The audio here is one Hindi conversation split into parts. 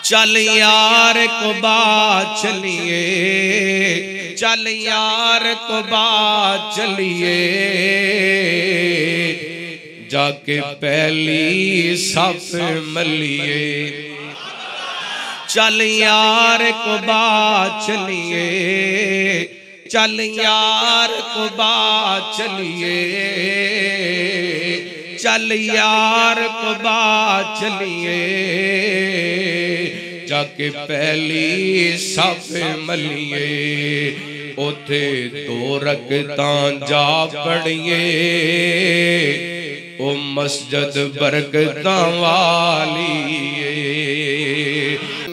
चल यार कुबा चलिए, चल यार कुबा चलिए, जाके पहली सफ मलिए। चल यार कुबा चलिए, चल यार कुबा चलिए, चल यार कुबा चलिए, जाके पहली सफ मलिए। उथे दो रकतां जा पढ़िए, ओ मस्जिद बरकतां वाली।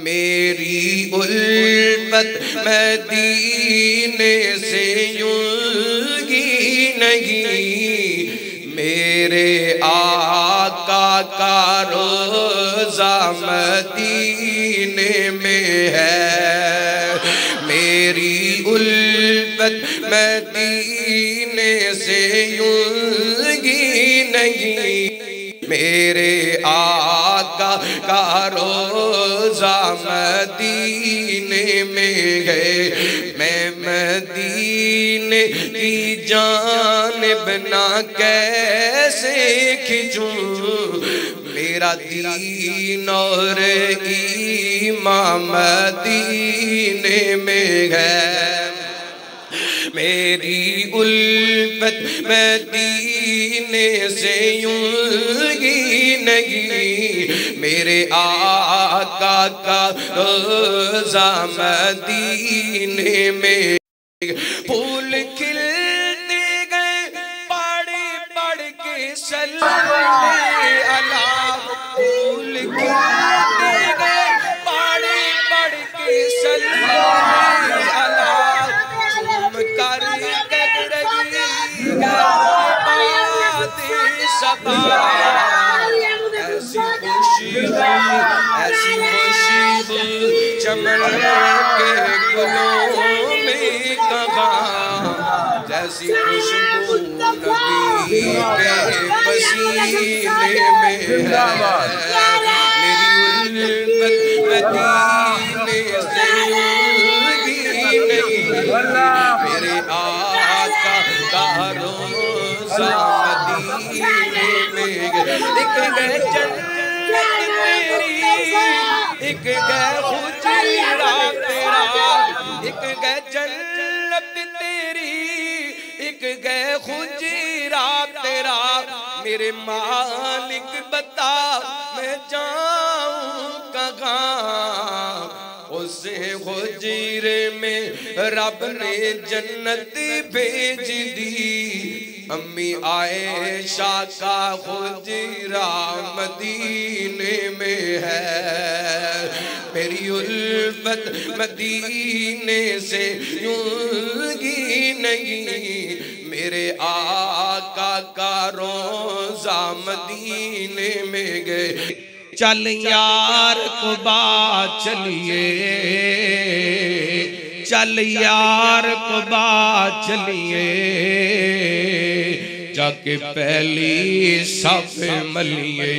मेरी उल्फत मदीने से यूंगी नहीं, मेरे आका का रोज़ा मदीने में है। मेरी उल्फत मदीने से यूंगी नहीं, मेरे आका का रोज़ा मदीने में है। मैं मदीने की जानिब ना कैसे खिंचूं, मेरा दीन और ईमान मदीने में है। मेरी उल्फत मदीने से यूंगी नहीं, मेरे आका का रोज़ा मदीने में। फूल खिलते गए पढ़ पढ़ के सल्ले अला, फूल खिलते गए पढ़ पढ़ के सल्ले अला, झूम कर ऐसी खुशबू चमन के गुलों में कहाँ, जैसी खुशबू नबी के पसीने में है। मेरी उल्फत मदीने से यूंगी नहीं, मेरे आका का रोज़ा मदीने में। एक गए जन्नत तेरी, एक गए हुजरा तेरा, एक गए जन्नत तेरी, एक गए हुजरा तेरा। मेरे मालिक बता मैं जाऊं कहाँ, उसे हुजरे में रब ने जन्नत भेज दी। अम्मी आयशा का हुजरा मदीने में है। मेरी उल्फत मदीने से यूंगी नहीं, मेरे आका का रोज़ा मदीने में गए। चल यार कुबा चलिए, चल यार कुबा चलिए, जाके पहली सफ मलिए।